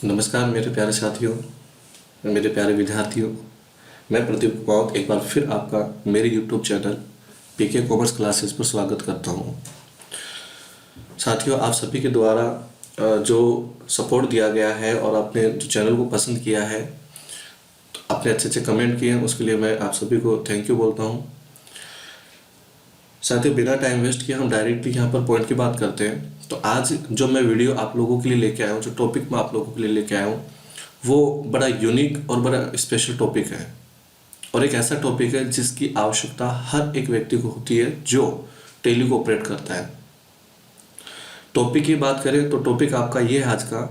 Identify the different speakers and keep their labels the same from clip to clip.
Speaker 1: नमस्कार मेरे प्यारे साथियों, मेरे प्यारे विद्यार्थियों। मैं प्रदीप कुमार एक बार फिर आपका मेरे YouTube channel PK commerce classes पर स्वागत करता हूं। साथियों, आप सभी के द्वारा जो सपोर्ट दिया गया है और आपने जो चैनल को पसंद किया है, तो आपने अच्छे अच्छे कमेंट किए हैं, उसके लिए मैं आप सभी को थैंक यू बोलता हूं। साथियों, बिना टाइम वेस्ट किए हम डायरेक्टली यहाँ पर पॉइंट की बात करते हैं। तो आज जो मैं वीडियो आप लोगों के लिए लेके आया हूँ, जो टॉपिक मैं आप लोगों के लिए लेके आया हूँ, वो बड़ा यूनिक और बड़ा स्पेशल टॉपिक है और एक ऐसा टॉपिक है जिसकी आवश्यकता हर एक व्यक्ति को होती है जो टेली को ऑपरेट करता है। टॉपिक की बात करें तो टॉपिक आपका ये है आज का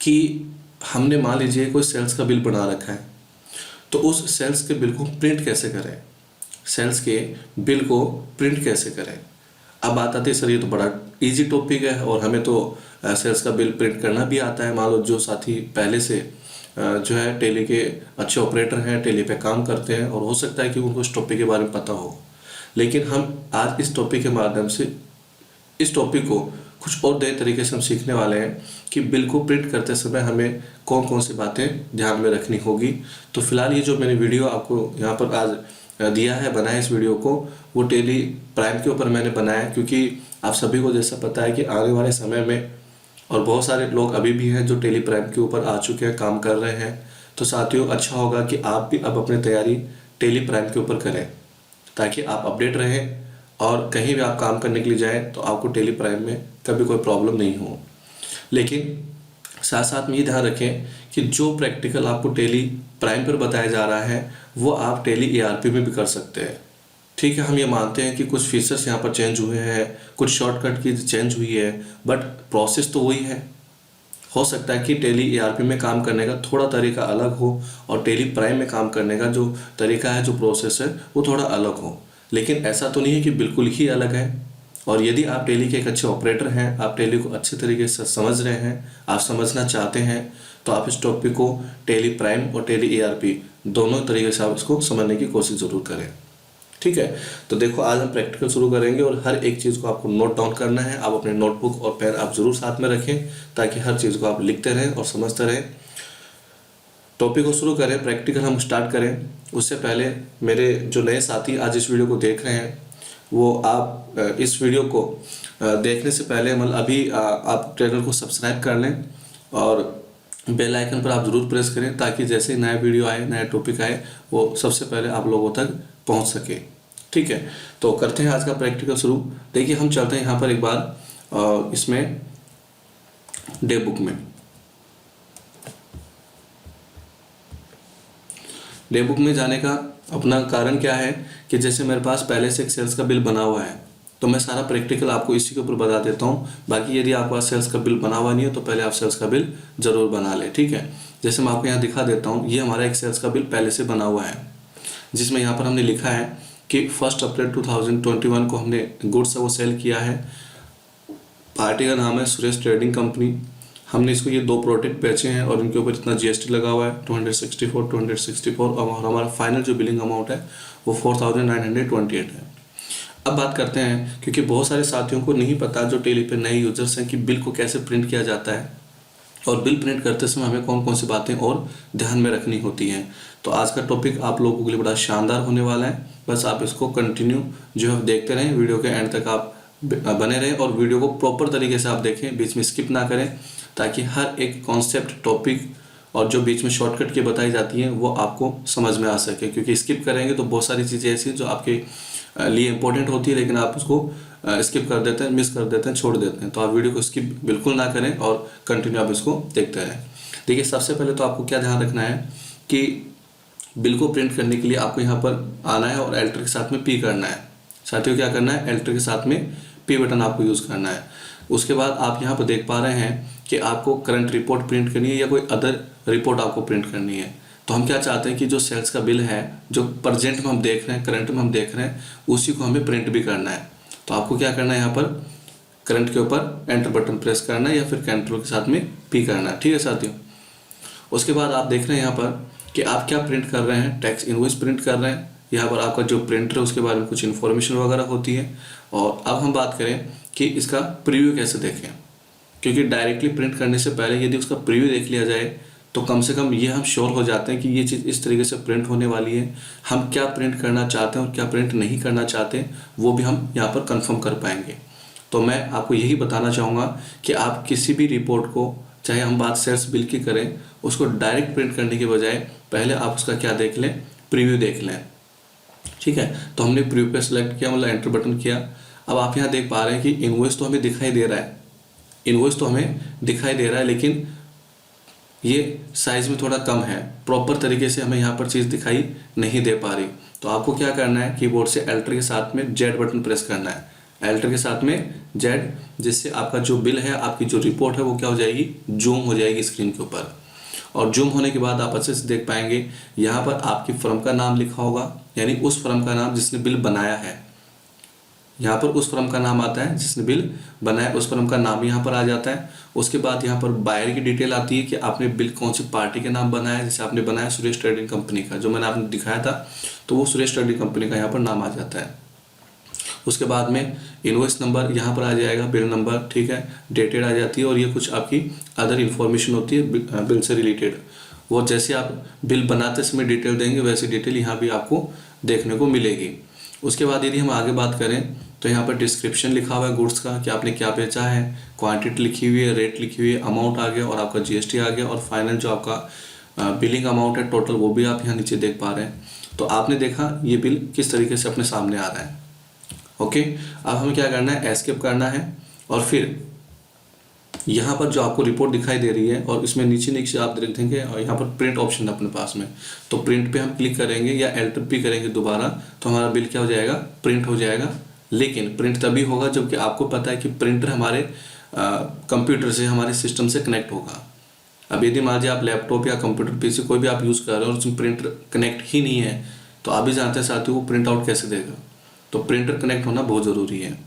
Speaker 1: कि हमने मान लीजिए कोई सेल्स का बिल बना रखा है, तो उस सेल्स के बिल को प्रिंट कैसे करें, सेल्स के बिल को प्रिंट कैसे करें। अब बात आती है सर ये तो बड़ा इजी टॉपिक है और हमें तो सेल्स का बिल प्रिंट करना भी आता है। मान लो जो साथी पहले से जो है टेली के अच्छे ऑपरेटर हैं, टेली पे काम करते हैं और हो सकता है कि उनको इस टॉपिक के बारे में पता हो, लेकिन हम आज इस टॉपिक के माध्यम से इस टॉपिक को कुछ और नए तरीके से हम सीखने वाले हैं कि बिल को प्रिंट करते समय हमें कौन कौन सी बातें ध्यान में रखनी होगी। तो फिलहाल ये जो मैंने वीडियो आपको यहाँ पर आज दिया है, बनाया इस वीडियो को, वो टेली प्राइम के ऊपर मैंने बनाया क्योंकि आप सभी को जैसा पता है कि आने वाले समय में और बहुत सारे लोग अभी भी हैं जो टेली प्राइम के ऊपर आ चुके हैं, काम कर रहे हैं। तो साथियों, अच्छा होगा कि आप भी अब अपनी तैयारी टेली प्राइम के ऊपर करें ताकि आप अपडेट रहें और कहीं भी आप काम करने के लिए जाएं तो आपको टेली प्राइम में कभी कोई प्रॉब्लम नहीं हो। लेकिन साथ साथ में ये ध्यान रखें कि जो प्रैक्टिकल आपको टेली प्राइम पर बताया जा रहा है वो आप टेली ERP में भी कर सकते हैं। ठीक है, हम ये मानते हैं कि कुछ फीचर्स यहाँ पर चेंज हुए हैं, कुछ शॉर्टकट की चेंज हुई है, बट प्रोसेस तो वही है। हो सकता है कि टेली ERP में काम करने का थोड़ा तरीका अलग हो और टेली प्राइम में काम करने का जो तरीका है, जो प्रोसेस है, वो थोड़ा अलग हो, लेकिन ऐसा तो नहीं है कि बिल्कुल ही अलग है। और यदि आप टेली के एक अच्छे ऑपरेटर हैं, आप टेली को अच्छे तरीके से समझ रहे हैं, आप समझना चाहते हैं, तो आप इस टॉपिक को टेली प्राइम और टेली ERP दोनों तरीके से आप इसको समझने की कोशिश ज़रूर करें। ठीक है, तो देखो आज हम प्रैक्टिकल शुरू करेंगे और हर एक चीज़ को आपको नोट डाउन करना है। आप अपने नोटबुक और पेन आप ज़रूर साथ में रखें ताकि हर चीज़ को आप लिखते रहें और समझते रहें। टॉपिक को शुरू करें, प्रैक्टिकल हम स्टार्ट करें उससे पहले मेरे जो नए साथी आज इस वीडियो को देख रहे हैं, वो आप इस वीडियो को देखने से पहले मतलब अभी आप चैनल को सब्सक्राइब कर लें और बेल आइकन पर आप ज़रूर प्रेस करें ताकि जैसे ही नया वीडियो आए, नया टॉपिक आए, वो सबसे पहले आप लोगों तक पहुंच सके। ठीक है, तो करते हैं आज का प्रैक्टिकल शुरू। देखिए, हम चलते हैं यहाँ पर एक बार इसमें डे बुक में। डे बुक में जाने का अपना कारण क्या है कि जैसे मेरे पास पहले से एक सेल्स का बिल बना हुआ है, तो मैं सारा प्रैक्टिकल आपको इसी के ऊपर बता देता हूँ। बाकी यदि आपके पास सेल्स का बिल बना हुआ नहीं है तो पहले आप सेल्स का बिल ज़रूर बना लें। ठीक है, जैसे मैं आपको यहाँ दिखा देता हूँ, ये हमारा एक सेल्स का बिल पहले से बना हुआ है जिसमें यहाँ पर हमने लिखा है कि 1 अप्रैल 2021 को हमने गुड्स वो सेल किया है। पार्टी का नाम है सुरेश ट्रेडिंग कंपनी। हमने इसको ये 2 प्रोडक्ट बेचे हैं और इनके ऊपर इतना GST लगा हुआ है 264 और हमारा फाइनल जो बिलिंग अमाउंट है वो 4928 है। अब बात करते हैं, क्योंकि बहुत सारे साथियों को नहीं पता जो टेली पे नए यूजर्स हैं कि बिल को कैसे प्रिंट किया जाता है और बिल प्रिंट करते समय हमें कौन कौन सी बातें और ध्यान में रखनी होती हैं। तो आज का टॉपिक आप लोगों के लिए बड़ा शानदार होने वाला है। बस आप इसको कंटिन्यू जो है देखते रहें, वीडियो के एंड तक आप बने रहें और वीडियो को प्रॉपर तरीके से आप देखें, बीच में स्किप ना करें ताकि हर एक कॉन्सेप्ट, टॉपिक और जो बीच में शॉर्टकट की बताई जाती हैं वो आपको समझ में आ सके। क्योंकि स्किप करेंगे तो बहुत सारी चीज़ें ऐसी जो आपके लिए इम्पोर्टेंट होती है लेकिन आप उसको स्किप कर देते हैं, मिस कर देते हैं, छोड़ देते हैं। तो आप वीडियो को स्किप बिल्कुल ना करें और कंटिन्यू आप इसको देखते रहें। देखिए, सबसे पहले तो आपको क्या ध्यान रखना है कि बिल को प्रिंट करने के लिए आपको यहाँ पर आना है और एल्टर के साथ में P करना है। साथियों, क्या करना है, एल्टर के साथ में P बटन आपको यूज़ करना है। उसके बाद आप यहाँ पर देख पा रहे हैं कि आपको करंट रिपोर्ट प्रिंट करनी है या कोई अदर रिपोर्ट आपको प्रिंट करनी है। तो हम क्या चाहते हैं कि जो सेल्स का बिल है, जो प्रेजेंट में हम देख रहे हैं, करंट में हम देख रहे हैं, उसी को हमें प्रिंट भी करना है। तो आपको क्या करना है, यहाँ पर करंट के ऊपर एंटर बटन प्रेस करना है या फिर कंट्रोल के साथ में P करना है। ठीक है साथियों, उसके बाद आप देख रहे हैं यहाँ पर कि आप क्या प्रिंट कर रहे हैं, टैक्स इनवॉइस प्रिंट कर रहे हैं। यहाँ पर आपका जो प्रिंटर है उसके बारे में कुछ इन्फॉर्मेशन वगैरह होती है। और अब हम बात करें कि इसका प्रीव्यू कैसे देखें। क्योंकि डायरेक्टली प्रिंट करने से पहले यदि उसका प्रीव्यू देख लिया जाए तो कम से कम ये हम श्योर हो जाते हैं कि ये चीज़ इस तरीके से प्रिंट होने वाली है, हम क्या प्रिंट करना चाहते हैं और क्या प्रिंट नहीं करना चाहते वो भी हम यहाँ पर कंफर्म कर पाएंगे। तो मैं आपको यही बताना चाहूँगा कि आप किसी भी रिपोर्ट को, चाहे हम बात सेल्स बिल की करें, उसको डायरेक्ट प्रिंट करने के बजाय पहले आप उसका क्या देख लें, प्रीव्यू देख लें। ठीक है, तो हमने प्रीव्यू पे सेलेक्ट किया, मतलब एंटर बटन किया। अब आप यहाँ देख पा रहे हैं कि इनवॉइस तो हमें दिखाई दे रहा है, इनवॉइस तो हमें दिखाई दे रहा है, लेकिन ये साइज़ में थोड़ा कम है, प्रॉपर तरीके से हमें यहाँ पर चीज़ दिखाई नहीं दे पा रही। तो आपको क्या करना है, कीबोर्ड से एल्टर के साथ में जेड बटन प्रेस करना है, एल्टर के साथ में जेड, जिससे आपका जो बिल है, आपकी जो रिपोर्ट है वो क्या हो जाएगी, जूम हो जाएगी स्क्रीन के ऊपर। और जूम होने के बाद आप अच्छे से देख पाएंगे यहाँ पर आपकी फर्म का नाम लिखा होगा, यानी उस फर्म का नाम जिसने बिल बनाया है। यहाँ पर उस फर्म का नाम आता है जिसने बिल बनाया, उस फर्म का नाम यहाँ पर आ जाता है। उसके बाद यहाँ पर बायर की डिटेल आती है कि आपने बिल कौन सी पार्टी के नाम बनाया है। जैसे आपने बनाया सुरेश ट्रेडिंग कंपनी का, जो मैंने आपने दिखाया था, तो वो सुरेश ट्रेडिंग कंपनी का यहाँ पर नाम आ जाता है। उसके बाद में इनवॉइस नंबर यहाँ पर आ जाएगा, बिल नंबर, ठीक है, डेटेड आ जाती है, और ये कुछ आपकी अदर इन्फॉर्मेशन होती है बिल से रिलेटेड। वो जैसे आप बिल बनाते समय डिटेल देंगे वैसी डिटेल यहाँ भी आपको देखने को मिलेगी। उसके बाद यदि हम आगे बात करें तो यहाँ पर डिस्क्रिप्शन लिखा हुआ है गुड्स का, कि आपने क्या बेचा है, क्वांटिटी लिखी हुई है, रेट लिखी हुई है, अमाउंट आ गया और आपका जीएसटी आ गया, और फाइनल जो आपका बिलिंग अमाउंट है टोटल वो भी आप यहाँ नीचे देख पा रहे हैं। तो आपने देखा ये बिल किस तरीके से अपने सामने आ रहा है। ओके, अब हमें क्या करना है, एस्केप करना है, और फिर यहाँ पर जो आपको रिपोर्ट दिखाई दे रही है और इसमें नीचे नीचे आप देखेंगे और यहाँ पर प्रिंट ऑप्शन है अपने पास में, तो प्रिंट पे हम क्लिक करेंगे या एल्टर पी करेंगे दोबारा, तो हमारा बिल क्या हो जाएगा, प्रिंट हो जाएगा। लेकिन प्रिंट तभी होगा जबकि आपको पता है कि प्रिंटर हमारे कंप्यूटर से, हमारे सिस्टम से कनेक्ट होगा। अब यदि मान लीजिए आप लैपटॉप या कंप्यूटर पीसी कोई भी आप यूज़ कर रहे हो और उसमें प्रिंटर कनेक्ट ही नहीं है, तो आप भी जानते हैं साथियों वो प्रिंट आउट कैसे देगा। तो प्रिंटर कनेक्ट होना बहुत ज़रूरी है,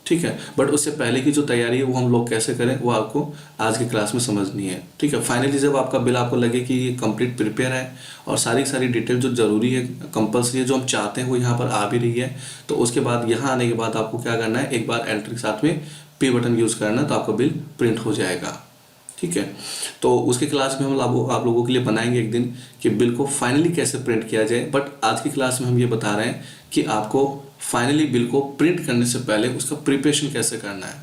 Speaker 1: ठीक है। बट उससे पहले की जो तैयारी है वो हम लोग कैसे करें वो आपको आज की क्लास में समझनी है, ठीक है। फाइनली जब आपका बिल आपको लगे कि ये कंप्लीट प्रिपेयर है और सारी डिटेल जो ज़रूरी है, कंपल्सरी है, जो हम चाहते हैं वो यहाँ पर आ भी रही है, तो उसके बाद यहाँ आने के बाद आपको क्या करना है, एक बार एंटर के साथ में पे बटन यूज़ करना, तो आपका बिल प्रिंट हो जाएगा, ठीक है। तो उसकी क्लास में हम आप लोगों के लिए बनाएंगे एक दिन कि बिल को फाइनली कैसे प्रिंट किया जाए। बट आज की क्लास में हम ये बता रहे हैं कि आपको फाइनली बिल को प्रिंट करने से पहले उसका प्रिपरेशन कैसे करना है।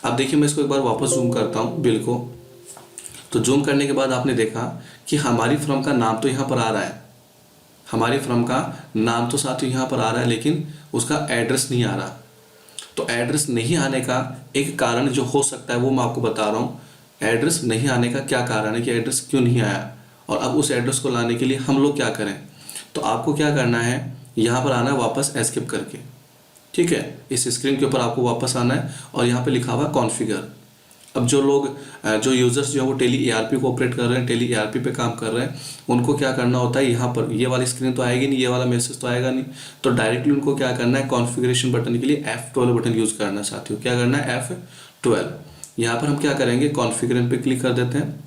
Speaker 1: अब देखिए मैं इसको एक बार वापस जूम करता हूँ बिल को। तो जूम करने के बाद आपने देखा कि हमारी फर्म का नाम तो यहाँ पर आ रहा है, हमारी फर्म का नाम तो साथियों यहाँ पर आ रहा है, लेकिन उसका एड्रेस नहीं आ रहा। तो एड्रेस नहीं आने का एक कारण जो हो सकता है वो मैं आपको बता रहा हूँ। एड्रेस नहीं आने का क्या कारण है कि एड्रेस क्यों नहीं आया, और अब उस एड्रेस को लाने के लिए हम लोग क्या करें। तो आपको क्या करना है, यहाँ पर आना है वापस एस्केप करके, ठीक है। इस स्क्रीन के ऊपर आपको वापस आना है और यहाँ पे लिखा हुआ है कॉन्फ़िगर। अब जो लोग जो यूज़र्स जो है वो टेली ईआरपी को ऑपरेट कर रहे हैं, टेली ईआरपी पे काम कर रहे हैं, उनको क्या करना होता है, यहाँ पर ये वाली स्क्रीन तो आएगी नहीं, ये वाला मैसेज तो आएगा नहीं, तो डायरेक्टली उनको क्या करना है, कॉन्फ़िगरेशन बटन के लिए F12 बटन यूज़ करना है साथियों। क्या करना है, F12। यहाँ पर हम क्या करेंगे, कॉन्फ़िगर पे क्लिक कर देते हैं।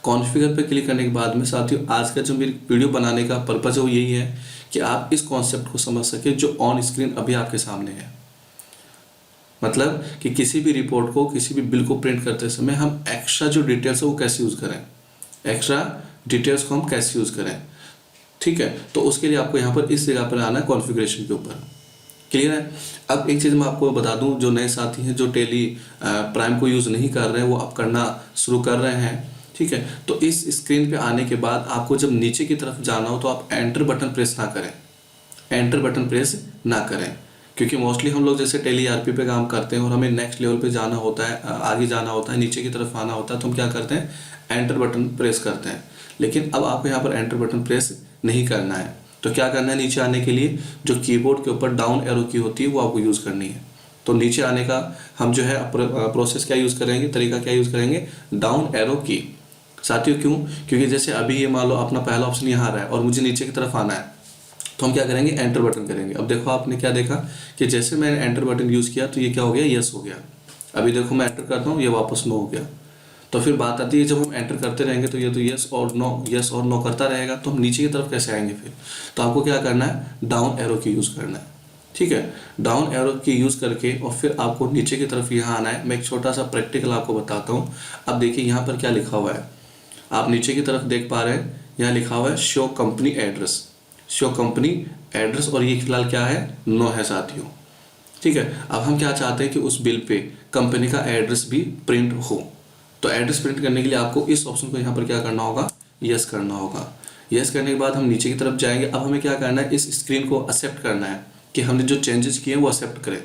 Speaker 1: कॉन्फ़िगर पे क्लिक करने के बाद में साथियों आज का जो मेरी वीडियो बनाने का पर्पज़ है वो यही है कि आप इस कॉन्सेप्ट को समझ सके जो ऑन स्क्रीन अभी आपके सामने है। मतलब कि किसी भी रिपोर्ट को, किसी भी बिल को प्रिंट करते समय हम एक्स्ट्रा जो डिटेल्स है वो कैसे यूज़ करें, एक्स्ट्रा डिटेल्स को हम कैसे यूज़ करें, ठीक है। तो उसके लिए आपको यहाँ पर इस जगह पर आना है कॉन्फ़िगरेशन के ऊपर, क्लियर है। अब एक चीज़ मैं आपको बता दूं, जो नए साथी हैं जो टेली प्राइम को यूज़ नहीं कर रहे हैं वो अब करना शुरू कर रहे हैं, ठीक है। तो इस स्क्रीन पे आने के बाद आपको जब नीचे की तरफ जाना हो तो आप एंटर बटन प्रेस ना करें, एंटर बटन प्रेस ना करें, क्योंकि मोस्टली हम लोग जैसे टेली ईआरपी पे काम करते हैं और हमें नेक्स्ट लेवल पे जाना होता है, आगे जाना होता है, नीचे की तरफ आना होता है, तो हम क्या करते हैं, एंटर बटन प्रेस करते हैं। लेकिन अब आपको यहाँ पर एंटर बटन प्रेस नहीं करना है। तो क्या करना है, नीचे आने के लिए जो कीबोर्ड के ऊपर डाउन एरो की होती है वो आपको यूज़ करनी है। तो नीचे आने का हम जो है प्रोसेस क्या यूज़ करेंगे, तरीका क्या यूज़ करेंगे, डाउन एरो की साथियों। क्यों, क्योंकि जैसे अभी ये मान लो अपना पहला ऑप्शन यहाँ आ रहा है और मुझे नीचे की तरफ आना है, तो हम क्या करेंगे, एंटर बटन करेंगे। अब देखो आपने क्या देखा कि जैसे मैंने एंटर बटन यूज़ किया तो ये क्या हो गया, यस हो गया। अभी देखो मैं एंटर करता हूँ, ये वापस नो हो गया। तो फिर बात आती है जब हम एंटर करते रहेंगे तो ये तो यस और नो करता रहेगा, तो हम नीचे की तरफ कैसे आएंगे फिर। तो आपको क्या करना है, डाउन एरो की यूज़ करना है, ठीक है, डाउन एरो की यूज़ करके और फिर आपको नीचे की तरफ यहाँ आना है। मैं एक छोटा सा प्रैक्टिकल आपको बताता हूँ। अब देखिए यहाँ पर क्या लिखा हुआ है, आप नीचे की तरफ देख पा रहे हैं, यहाँ लिखा हुआ है show company address, show company address, और ये फिलहाल क्या है, नो है साथियों। ठीक है, अब हम क्या चाहते हैं कि उस बिल पे कंपनी का एड्रेस भी प्रिंट हो। तो एड्रेस प्रिंट करने के लिए आपको इस ऑप्शन को यहाँ पर क्या करना होगा, यस करना होगा। यस करने के बाद हम नीचे की तरफ जाएंगे। अब हमें क्या करना है, इस स्क्रीन को एक्सेप्ट करना है कि हमने जो चेंजेस किए हैं वो एक्सेप्ट करें।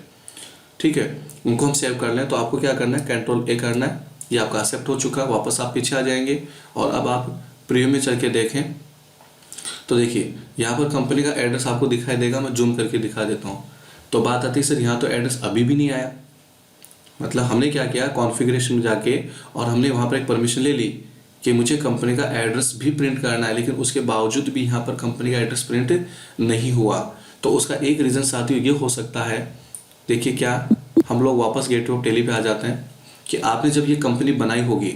Speaker 1: ठीक है, उनको हम सेव कर लें। तो आपको क्या करना है, कंट्रोल ए करना है। ये आपका एक्सेप्ट हो चुका है, वापस आप पीछे आ जाएंगे और अब आप प्रीव्यू में चल के देखें तो देखिए यहाँ पर कंपनी का एड्रेस आपको दिखाई देगा। मैं जूम करके दिखा देता हूँ। तो बात आती है सर यहाँ तो एड्रेस अभी भी नहीं आया, मतलब हमने क्या किया, कॉन्फ़िगरेशन में जाके और हमने वहाँ पर एक परमिशन ले ली कि मुझे कंपनी का एड्रेस भी प्रिंट करना है, लेकिन उसके बावजूद भी यहाँ पर कंपनी का एड्रेस प्रिंट नहीं हुआ। तो उसका एक रीज़न साथियों ये हो सकता है, देखिए क्या, हम लोग वापस गेटवे ऑफ टेली पे आ जाते हैं कि आपने जब ये कंपनी बनाई होगी,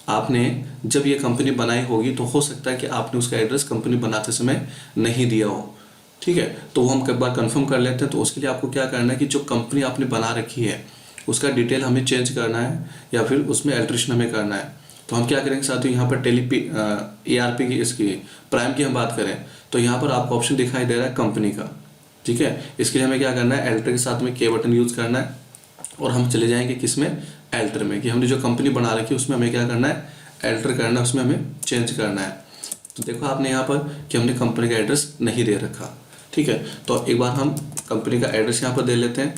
Speaker 1: आपने जब ये कंपनी बनाई होगी तो हो सकता है कि आपने उसका एड्रेस कंपनी बनाते समय नहीं दिया हो। ठीक है, तो वो हम एक बार कंफर्म कर लेते हैं। तो उसके लिए आपको क्या करना है कि जो कंपनी आपने बना रखी है उसका डिटेल हमें चेंज करना है या फिर उसमें अल्ट्रेशन हमें करना है। तो हम क्या करेंगे साथियों, यहाँ पर ERP की, इसकी प्राइम की हम बात करें तो यहाँ पर आपको ऑप्शन दिखाई दे रहा है कंपनी का। ठीक है, इसके लिए हमें क्या करना है, एल्टर के साथ में के बटन यूज़ करना है और हम चले जाएंगे किसमें, एल्टर में, कि हमने जो कंपनी बना रखी है उसमें हमें क्या करना है, एल्टर करना है, उसमें हमें चेंज करना है। तो देखो आपने यहाँ पर कि हमने कंपनी का एड्रेस नहीं दे रखा। ठीक है, तो एक बार हम कंपनी का एड्रेस यहाँ पर दे लेते हैं।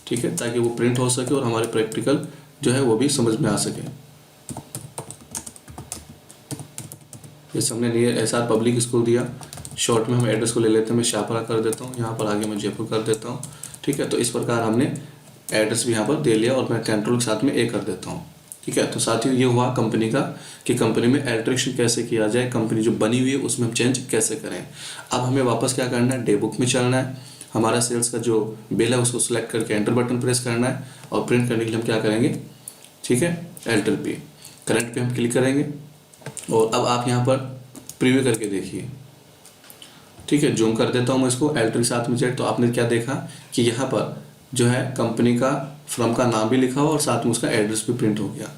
Speaker 1: ठीक है, ताकि वो प्रिंट हो सके और हमारे प्रैक्टिकल जो है वो भी समझ में आ सके। जैसे हमने नियर SR पब्लिक स्कूल दिया, शॉर्ट में हम एड्रेस को ले लेते हैं। मैं शाहपुरा कर देता हूँ, यहाँ पर आगे मैं जयपुर कर देता हूँ। ठीक है, तो इस प्रकार हमने एड्रेस भी यहाँ पर दे लिया और मैं कंट्रोल के साथ में ए कर देता हूँ। ठीक है, तो साथियों ये हुआ कंपनी का कि कंपनी में एल्ट्रेशन कैसे किया जाए, कंपनी जो बनी हुई है उसमें हम चेंज कैसे करें। अब हमें वापस क्या करना है, डे बुक में चलना है। हमारा सेल्स का जो बिल है उसको सिलेक्ट करके एंटर बटन प्रेस करना है और प्रिंट करने के लिए हम क्या करेंगे, ठीक है, एल्टर पे, करंट पे हम क्लिक करेंगे और अब आप यहाँ पर प्रीव्यू करके देखिए। ठीक है, जूम कर देता हूँ मैं इसको, एल्टर के साथ में जेड। तो आपने क्या देखा कि यहाँ पर जो है कंपनी का फर्म का नाम भी लिखा हुआ और साथ में उसका एड्रेस भी प्रिंट हो गया।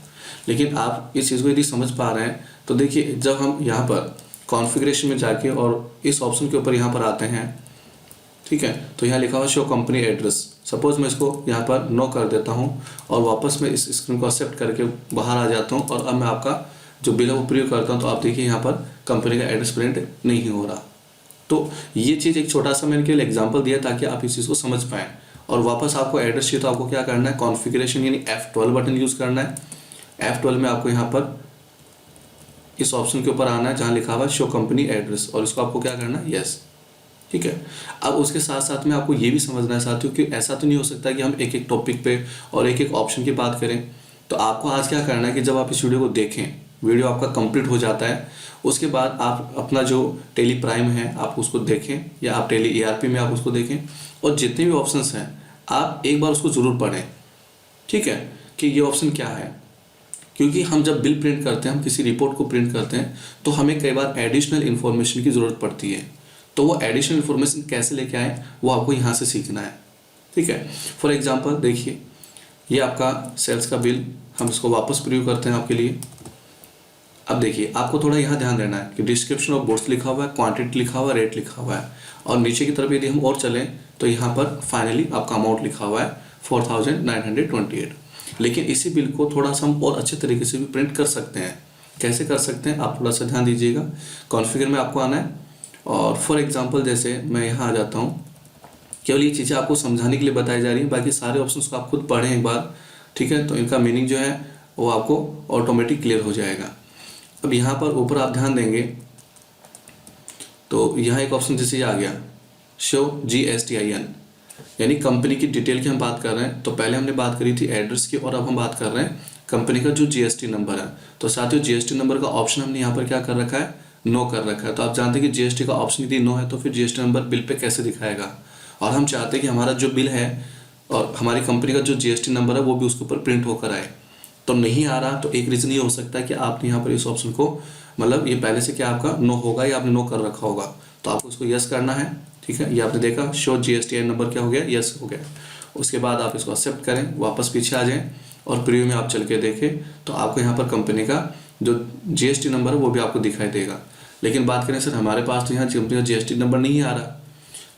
Speaker 1: लेकिन आप इस चीज़ को यदि समझ पा रहे हैं तो देखिए, जब हम यहाँ पर कॉन्फ़िगरेशन में जाके और इस ऑप्शन के ऊपर यहाँ पर आते हैं, ठीक है, तो यहाँ लिखा हुआ शो कंपनी एड्रेस। सपोज मैं इसको यहाँ पर नो कर देता हूँ और वापस मैं इस स्क्रीन को एक्सेप्ट करके बाहर आ जाता हूँ और अब मैं आपका जो बिल है वो प्रीव्यू करता हूँ। तो आप देखिए यहाँ पर कंपनी का एड्रेस प्रिंट नहीं हो रहा। तो ये चीज़ एक छोटा सा मैंने के लिए एग्जांपल दिया ताकि आप इस चीज़ को समझ पाएँ। और वापस आपको एड्रेस चाहिए तो आपको क्या करना है, कॉन्फ़िगरेशन यानी F12 बटन यूज़ करना है। F12 में आपको यहाँ पर इस ऑप्शन के ऊपर आना है जहाँ लिखा हुआ है शो कंपनी एड्रेस और इसको आपको क्या करना है, यस। ठीक है, अब उसके साथ साथ में आपको ये भी समझना है साथियों कि ऐसा तो नहीं हो सकता कि हम एक एक टॉपिक पे और एक एक ऑप्शन की बात करें। तो आपको आज क्या करना है कि जब आप इस वीडियो को देखें, वीडियो आपका कंप्लीट हो जाता है, उसके बाद आप अपना जो टेली प्राइम है आप उसको देखें या आप टेली ERP में आप उसको देखें और जितने भी ऑप्शंस हैं आप एक बार उसको ज़रूर पढ़ें। ठीक है, कि ये ऑप्शन क्या है, क्योंकि हम जब बिल प्रिंट करते हैं, हम किसी रिपोर्ट को प्रिंट करते हैं तो हमें कई बार एडिशनल इन्फॉर्मेशन की ज़रूरत पड़ती है। तो वो एडिशनल इन्फॉर्मेशन कैसे लेके आए वो आपको यहाँ से सीखना है। ठीक है, फॉर एग्जांपल देखिए, ये आपका सेल्स का बिल, हम इसको वापस प्रीव्यू करते हैं आपके लिए। अब देखिए, आपको थोड़ा यहाँ ध्यान देना है कि डिस्क्रिप्शन ऑफ गुड्स लिखा हुआ है, क्वांटिटी लिखा हुआ है, रेट लिखा हुआ है और नीचे की तरफ यदि हम और चलें तो यहाँ पर फाइनली आपका अमाउंट लिखा हुआ है 4928। लेकिन इसी बिल को थोड़ा सा हम और अच्छे तरीके से भी प्रिंट कर सकते हैं। कैसे कर सकते हैं, आप थोड़ा सा ध्यान दीजिएगा। कॉन्फ़िगर में आपको आना है और फॉर एग्जांपल जैसे मैं यहाँ आ जाता हूँ, केवल ये चीज़ें आपको समझाने के लिए बताई जा रही हैं, बाकी सारे ऑप्शंस को आप खुद पढ़ें एक बार। ठीक है, तो इनका मीनिंग जो है वो आपको ऑटोमेटिक क्लियर हो जाएगा। अब यहाँ पर ऊपर आप ध्यान देंगे तो यहाँ एक ऑप्शन जैसे आ गया शो GSTIN, यानी कंपनी की डिटेल की हम बात कर रहे हैं। तो पहले हमने बात करी थी एड्रेस की और अब हम बात कर रहे हैं कंपनी का जो GST नंबर है। तो साथियों GST नंबर का ऑप्शन हमने यहाँ पर क्या कर रखा है, नो कर रखा है। तो आप जानते हैं कि GST का ऑप्शन यदि नो है तो फिर GST नंबर बिल पे कैसे दिखाएगा। और हम चाहते हैं कि हमारा जो बिल है और हमारी कंपनी का जो GST नंबर है वो भी उसके ऊपर प्रिंट होकर आए। तो नहीं आ रहा, तो एक रीज़न ये हो सकता है कि आपने यहाँ पर इस ऑप्शन को, मतलब ये पहले से क्या आपका नो होगा या आपने नो कर रखा होगा। तो आपको उसको यस करना है। ठीक है, ये आपने देखा शो GSTN नंबर क्या हो गया, यस हो गया। उसके बाद आप इसको एक्सेप्ट करें, वापस पीछे आ जाएं और प्रीव्यू में आप चल के देखें तो आपको यहाँ पर कंपनी का जो GST नंबर है वो भी आपको दिखाई देगा। लेकिन बात करें सर हमारे पास तो यहाँ कंपनी का GST नंबर नहीं आ रहा,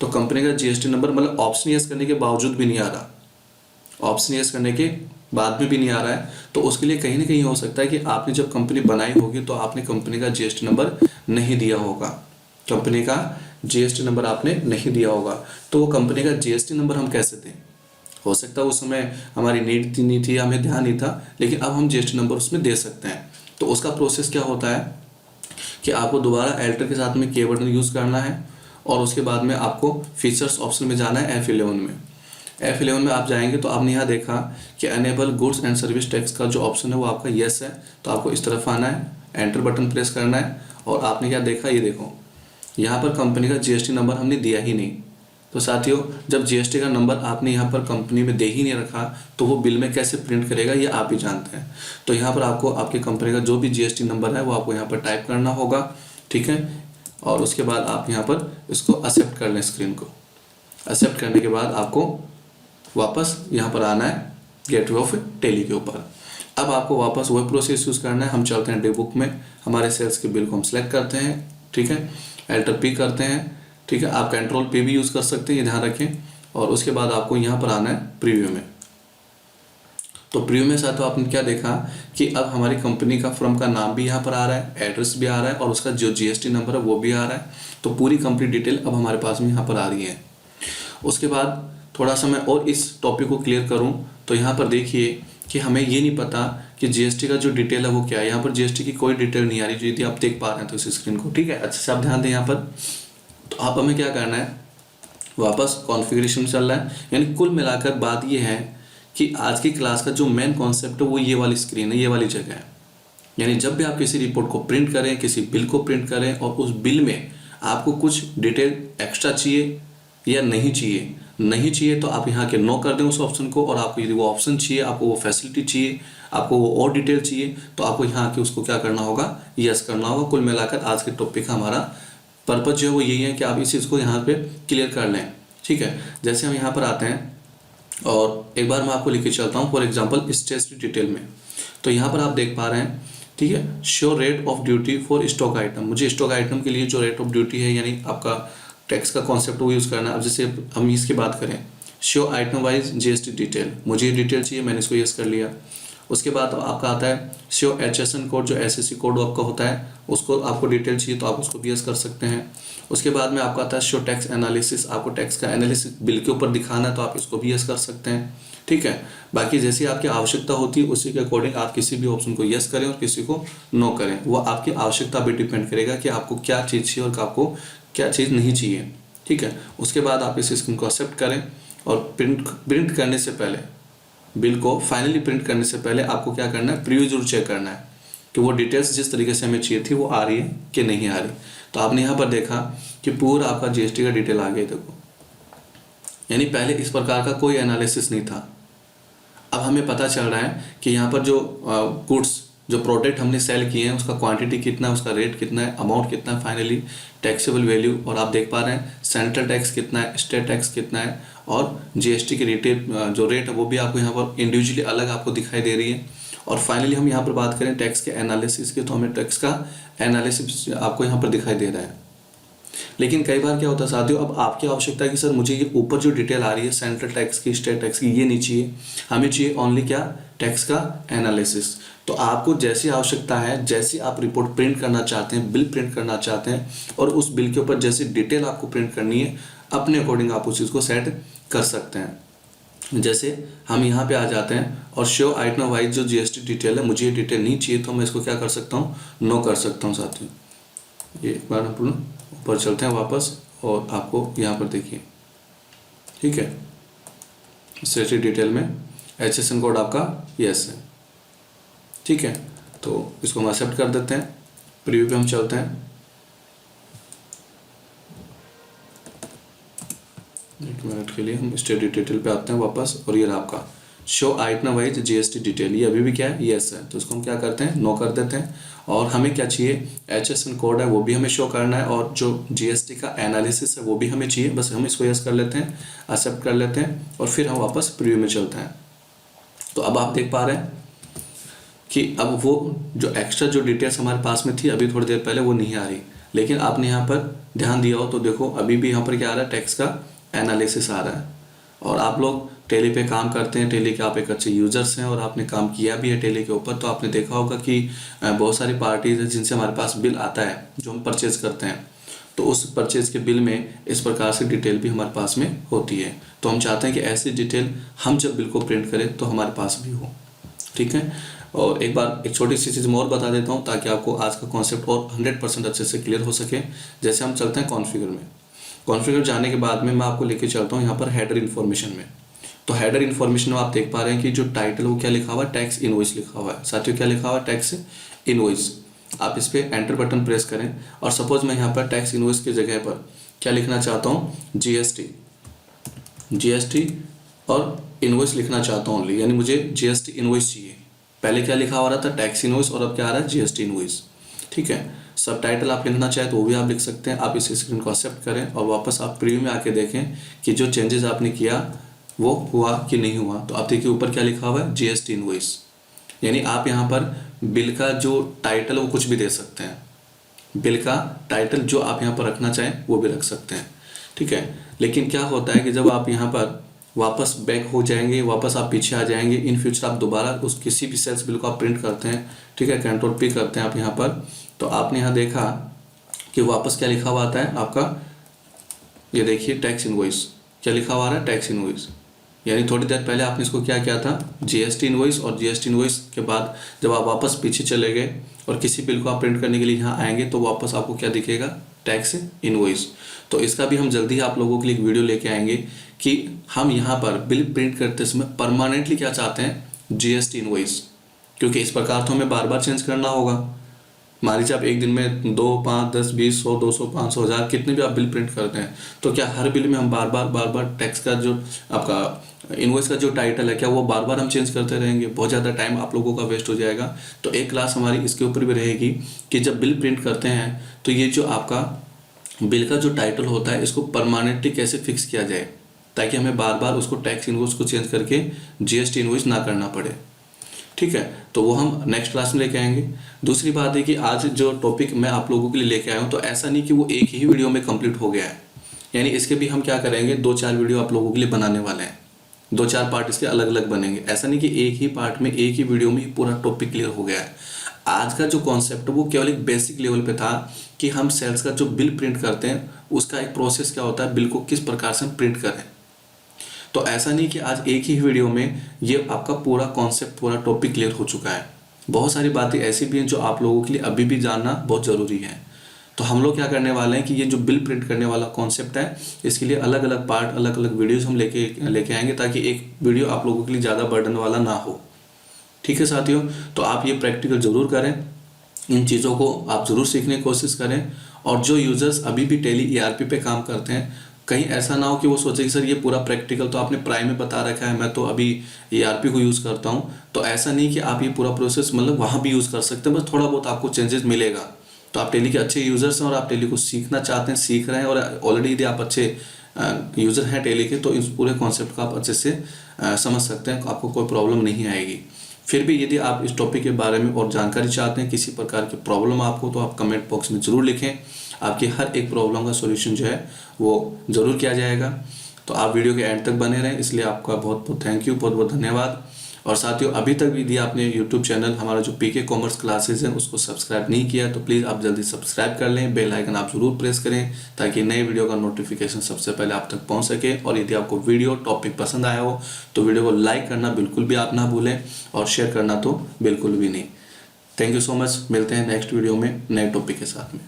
Speaker 1: तो कंपनी का GST नंबर मतलब ऑप्शन यस करने के बावजूद भी नहीं आ रहा, ऑप्शन यस करने के बाद में भी नहीं आ रहा है, तो उसके लिए कहीं ना कहीं हो सकता है कि आपने जब कंपनी बनाई होगी तो आपने कंपनी का GST नंबर नहीं दिया होगा, कंपनी का GST नंबर आपने नहीं दिया होगा। तो वो कंपनी का GST नंबर हम कैसे दें? हो सकता है उस समय हमारी नीड नहीं थी, हमें ध्यान नहीं था, लेकिन अब हम GST नंबर उसमें दे सकते हैं। तो उसका प्रोसेस क्या होता है कि आपको दोबारा एल्टर के साथ में के बटन यूज़ करना है और उसके बाद में आपको फीचर्स ऑप्शन में जाना है F11 में। F11 में आप जाएंगे तो आपने यहाँ देखा कि enable goods and service tax का जो ऑप्शन है वो आपका यस है, तो आपको इस तरफ आना है, एंटर बटन प्रेस करना है और आपने क्या देखा, ये देखो यहाँ पर कंपनी का GST नंबर हमने दिया ही नहीं। तो साथियों जब GST का नंबर आपने यहाँ पर कंपनी में दे ही नहीं रखा तो वो बिल में कैसे प्रिंट करेगा ये आप ही जानते हैं। तो यहाँ पर आपको आपकी कंपनी का जो भी GST नंबर है वो आपको यहाँ पर टाइप करना होगा। ठीक है, और उसके बाद आप यहाँ पर इसको एक्सेप्ट कर लें, स्क्रीन को एक्सेप्ट करने के बाद आपको वापस यहाँ पर आना है गेटवे ऑफ टेली के ऊपर। अब आपको वापस वही प्रोसेस यूज़ करना है। हम चलते हैं डे बुक में, हमारे सेल्स के बिल को हम सेलेक्ट करते हैं। ठीक है, एल्टर P करते हैं। ठीक है, आप कंट्रोल P भी यूज़ कर सकते हैं, ये ध्यान रखें। और उसके बाद आपको यहाँ पर आना है प्रीव्यू में। तो प्रीव्यू में साथ आपने क्या देखा कि अब हमारी कंपनी का फर्म का नाम भी यहाँ पर आ रहा है, एड्रेस भी आ रहा है और उसका जो GST नंबर है वो भी आ रहा है। तो पूरी कंप्लीट डिटेल अब हमारे पास में यहाँ पर आ रही है। उसके बाद थोड़ा सा मैं और इस टॉपिक को क्लियर करूँ तो यहाँ पर देखिए कि हमें ये नहीं पता कि GST का जो डिटेल है वो क्या है। यहाँ पर GST की कोई डिटेल नहीं आ रही, यदि आप देख पा रहे हैं तो इस स्क्रीन को। ठीक है, अच्छे से आप ध्यान दें यहाँ पर। तो आप हमें क्या करना है, वापस कॉन्फ़िगरेशन चल रहा है। यानी कुल मिलाकर बात ये है कि आज की क्लास का जो मेन कॉन्सेप्ट है वो ये वाली स्क्रीन है, ये वाली जगह है। यानी जब भी आप किसी रिपोर्ट को प्रिंट करें, किसी बिल को प्रिंट करें और उस बिल में आपको कुछ डिटेल एक्स्ट्रा चाहिए या नहीं चाहिए तो आप यहाँ के नो कर दें उस ऑप्शन को। और आपको यदि वो ऑप्शन चाहिए, आपको वो फैसिलिटी चाहिए, आपको वो और डिटेल चाहिए, तो आपको यहाँ के उसको क्या करना होगा, यस करना होगा। कुल मिलाकर आज के टॉपिक का हमारा पर्पज जो है वो यही है कि आप इस चीज़ को यहाँ पे क्लियर कर लें। ठीक है, जैसे हम यहाँ पर आते हैं और एक बार मैं आपको लेके चलता हूँ फॉर एग्जांपल स्टेशनरी डिटेल में। तो यहाँ पर आप देख पा रहे हैं, ठीक है, show rate of duty for stock item. मुझे स्टॉक आइटम के लिए जो रेट ऑफ ड्यूटी है यानी आपका टैक्स का कॉन्सेप्ट वो यूज़ करना है। अब जैसे हम इसकी बात करें, show item wise GST detail, मुझे डिटेल चाहिए, मैंने इसको यस कर लिया। उसके बाद आपका आता है शो HSN कोड, जो SSC कोड आपका होता है उसको आपको डिटेल चाहिए तो आप उसको भी यस कर सकते हैं। उसके बाद में आपका आता है शो टैक्स एनालिसिस, आपको टैक्स का एनालिसिस बिल के ऊपर दिखाना है तो आप इसको भी यस कर सकते हैं। ठीक है, बाकी जैसी आपकी आवश्यकता होती है उसी के अकॉर्डिंग आप किसी भी ऑप्शन को यस करें और किसी को नो करें। वो आपकी आवश्यकता पे डिपेंड करेगा कि आपको क्या चीज़ चाहिए और आपको क्या चीज़ नहीं चाहिए। ठीक है, उसके बाद आप इस स्क्रीन को एक्सेप्ट करें और प्रिंट करने से पहले, बिल को फाइनली प्रिंट करने से पहले आपको क्या करना है, प्रीव्यू जरूर चेक करना है कि वो डिटेल्स जिस तरीके से हमें चाहिए थी वो आ रही है कि नहीं आ रही। तो आपने यहाँ पर देखा कि पूरा आपका GST का डिटेल आ गया। देखो, यानी पहले इस प्रकार का कोई एनालिसिस नहीं था। अब हमें पता चल रहा है कि यहाँ पर जो गुड्स, जो प्रोडक्ट हमने सेल किए हैं उसका क्वांटिटी कितना है, उसका रेट कितना है, अमाउंट कितना है, फाइनली टैक्सेबल वैल्यू, और आप देख पा रहे हैं सेंट्रल टैक्स कितना है, स्टेट टैक्स कितना है, और GST की रिटेल जो रेट है वो भी आपको यहाँ पर इंडिविजुअली अलग आपको दिखाई दे रही है। और फाइनली हम यहाँ पर बात करें टैक्स के एनालिसिस की, तो हमें टैक्स का एनालिसिस आपको यहाँ पर दिखाई दे रहा है। लेकिन कई बार क्या होता है साथियों, अब आपकी आवश्यकता है कि सर मुझे ये ऊपर जो डिटेल आ रही है सेंट्रल टैक्स की, स्टेट टैक्स की, ये नहीं चाहिए, हमें चाहिए ओनली क्या, टैक्स का एनालिसिस। तो आपको जैसी आवश्यकता है, जैसी आप रिपोर्ट प्रिंट करना चाहते हैं, बिल प्रिंट करना चाहते हैं, और उस बिल के ऊपर जैसी डिटेल आपको प्रिंट करनी है, अपने अकॉर्डिंग आप उस चीज़ को सेट कर सकते हैं। जैसे हम यहाँ पे आ जाते हैं और शो आइटम वाइज जो GST डिटेल है, मुझे ये डिटेल नहीं चाहिए तो मैं इसको क्या कर सकता हूँ, नो कर सकता हूँ साथियों। ये एक बार हम ऊपर चलते हैं वापस और आपको यहाँ पर देखिए, ठीक है, स्टेटरी डिटेल में HSN कोड आपका यस है। ठीक है, तो इसको हम एक्सेप्ट कर देते हैं। प्रीव्यू पे हम चलते हैं, एक मिनट के लिए हम स्टेटरी डिटेल पे आते हैं वापस, और ये आपका show item wise GST detail, ये अभी भी क्या है, यस है, तो इसको हम क्या करते हैं, नो कर देते हैं। और हमें क्या चाहिए, HSN कोड है वो भी हमें शो करना है, और जो जीएसटी का एनालिसिस है वो भी हमें चाहिए, बस हम इसको यस कर लेते हैं, एक्सेप्ट कर लेते हैं, और फिर हम वापस प्रीव्यू में चलते हैं। तो अब आप देख पा रहे हैं कि अब वो जो एक्स्ट्रा जो डिटेल्स हमारे पास में थी अभी थोड़ी देर पहले वो नहीं आ रही, लेकिन आपने यहाँ पर ध्यान दिया हो तो देखो अभी भी यहाँ पर क्या आ रहा है, टैक्स का एनालिसिस आ रहा है। और आप लोग टेली पे काम करते हैं, टेली के आप एक अच्छे यूजर्स हैं और आपने काम किया भी है टेली के ऊपर, तो आपने देखा होगा कि बहुत सारी पार्टीज हैं जिनसे हमारे पास बिल आता है जो हम परचेज करते हैं, तो उस परचेज के बिल में इस प्रकार से डिटेल भी हमारे पास में होती है। तो हम चाहते हैं कि ऐसी डिटेल हम जब बिल को प्रिंट करें तो हमारे पास भी हो, ठीक है। और एक बार एक छोटी सी चीज़ मैं और बता देता हूँ ताकि आपको आज का कॉन्सेप्ट और 100% अच्छे से क्लियर हो सके। जैसे हम चलते हैं कॉन्फ़िगर में, कॉन्फ़िगर जाने के बाद में मैं आपको लेके चलता हूँ यहाँ पर हेडर इन्फॉर्मेशन में। तो हेडर इन्फॉर्मेशन में आप देख पा रहे हैं कि जो टाइटल वो क्या लिखा हुआ है, टैक्स इनवॉइस लिखा हुआ है। साथियों क्या लिखा हुआ है, टैक्स इनवॉइस। आप इस पर एंटर बटन प्रेस करें और सपोज मैं यहाँ पर टैक्स इनवॉइस की जगह पर क्या लिखना चाहता हूँ, जीएसटी और इनवॉइस लिखना चाहता हूँ ओनली, यानी मुझे जीएसटी इनवॉइस चाहिए। पहले क्या लिखा हो रहा था, टैक्स इनवॉइस, और अब क्या आ रहा है, जीएसटी इनवॉइस, ठीक है। सब टाइटल आप लिखना चाहे तो वो भी आप लिख सकते हैं। आप इस स्क्रीन को एक्सेप्ट करें और वापस आप प्रीव्यू में आके देखें कि जो चेंजेस आपने किया वो हुआ कि नहीं हुआ। तो आप देखिए ऊपर क्या लिखा हुआ है, जीएसटी इनवॉइस, यानी आप यहाँ पर बिल का जो टाइटल वो कुछ भी दे सकते हैं, बिल का टाइटल जो आप यहाँ पर रखना चाहें वो भी रख सकते हैं, ठीक है। लेकिन क्या होता है कि जब आप यहाँ पर वापस बैक हो जाएंगे, वापस आप पीछे आ जाएंगे, इन फ्यूचर आप दोबारा उस किसी भी सेल्स बिल को आप प्रिंट करते हैं, ठीक है, कंट्रोल P करते हैं आप यहाँ पर, तो आपने यहाँ देखा कि वापस क्या लिखा हुआ आता है आपका, ये देखिए टैक्स इनवॉइस, क्या लिखा हुआ है, टैक्स इनवॉइस। यानी थोड़ी देर पहले आपने इसको क्या किया था, जीएसटी इनवॉइस, और जीएसटी इनवॉइस के बाद जब आप वापस पीछे चले गए और किसी बिल को आप प्रिंट करने के लिए यहाँ आएंगे तो वापस आपको क्या दिखेगा, टैक्स इनवॉइस। तो इसका भी हम जल्दी ही आप लोगों के लिए एक वीडियो लेके आएंगे कि हम यहाँ पर बिल प्रिंट करते समय परमानेंटली क्या चाहते हैं, जीएसटी इनवॉइस, क्योंकि इस प्रकार तो हमें बार बार चेंज करना होगा। मान लीजिए आप एक दिन में 2, 5, 10, 20, 100, 200, 500, 1000 कितने भी आप बिल प्रिंट करते हैं, तो क्या हर बिल में हम बार बार टैक्स का जो आपका इनवॉइस का जो टाइटल है क्या वो बार बार हम चेंज करते रहेंगे, बहुत ज़्यादा टाइम आप लोगों का वेस्ट हो जाएगा। तो एक क्लास हमारी इसके ऊपर भी रहेगी कि जब बिल प्रिंट करते हैं तो ये जो आपका बिल का जो टाइटल होता है इसको परमानेंटली कैसे फिक्स किया जाए ताकि हमें बार बार उसको टैक्स इनवॉइस को चेंज करके जीएसटी इनवॉइस ना करना पड़े, ठीक है। तो वो हम नेक्स्ट क्लास में लेके आएंगे। दूसरी बात है कि आज जो टॉपिक मैं आप लोगों के लिए लेके आया हूँ तो ऐसा नहीं कि वो एक ही वीडियो में कंप्लीट हो गया है, यानी इसके भी हम क्या करेंगे, 2-4 वीडियो आप लोगों के लिए बनाने वाले हैं, 2-4 पार्ट इसके अलग अलग बनेंगे। ऐसा नहीं कि एक ही पार्ट में एक ही वीडियो में पूरा टॉपिक क्लियर हो गया है। आज का जो कॉन्सेप्ट है वो केवल एक बेसिक लेवल पे था कि हम सेल्स का जो बिल प्रिंट करते हैं उसका एक प्रोसेस क्या होता है, बिल को किस प्रकार से हम प्रिंट करें। तो ऐसा नहीं कि आज एक ही वीडियो में ये आपका पूरा कॉन्सेप्ट, पूरा टॉपिक क्लियर हो चुका है। बहुत सारी बातें ऐसी भी हैं जो आप लोगों के लिए अभी भी जानना बहुत ज़रूरी है। तो हम लोग क्या करने वाले हैं कि ये जो बिल प्रिंट करने वाला कॉन्सेप्ट है इसके लिए अलग अलग पार्ट, अलग अलग वीडियोस हम लेके आएंगे ताकि एक वीडियो आप लोगों के लिए ज़्यादा बर्डन वाला ना हो, ठीक है साथियों। तो आप ये प्रैक्टिकल ज़रूर करें, इन चीज़ों को आप ज़रूर सीखने की कोशिश करें। और जो यूज़र्स अभी भी टेली ERP पे काम करते हैं, कहीं ऐसा ना हो कि वो सोचे कि सर ये पूरा प्रैक्टिकल तो आपने प्राइम में बता रखा है, मैं तो अभी ERP को यूज़ करता हूँ। तो ऐसा नहीं कि आप ये पूरा प्रोसेस मतलब वहाँ भी यूज़ कर सकते हैं, बस थोड़ा बहुत आपको चेंजेस मिलेगा। तो आप टेली के अच्छे यूज़र्स हैं और आप टेली को सीखना चाहते हैं, सीख रहे हैं, और ऑलरेडी यदि आप अच्छे यूज़र हैं टेली के तो इस पूरे कॉन्सेप्ट को आप अच्छे से समझ सकते हैं, आपको कोई प्रॉब्लम नहीं आएगी। फिर भी यदि आप इस टॉपिक के बारे में और जानकारी चाहते हैं, किसी प्रकार की प्रॉब्लम आपको, तो आप कमेंट बॉक्स में ज़रूर लिखें। आपकी हर एक प्रॉब्लम का सॉल्यूशन जो है वो ज़रूर किया जाएगा। तो आप वीडियो के एंड तक बने रहें, इसलिए आपका बहुत बहुत थैंक यू, बहुत बहुत धन्यवाद। और साथियों अभी तक यदि आपने यूट्यूब चैनल हमारा जो PK कॉमर्स क्लासेज हैं उसको सब्सक्राइब नहीं किया तो प्लीज़ आप जल्दी सब्सक्राइब कर लें, बेल आइकन आप ज़रूर प्रेस करें ताकि नए वीडियो का नोटिफिकेशन सबसे पहले आप तक पहुंच सके। और यदि आपको वीडियो टॉपिक पसंद आया हो तो वीडियो को लाइक करना बिल्कुल भी आप ना भूलें और शेयर करना तो बिल्कुल भी नहीं। थैंक यू सो मच, मिलते हैं नेक्स्ट वीडियो में नए टॉपिक के साथ में।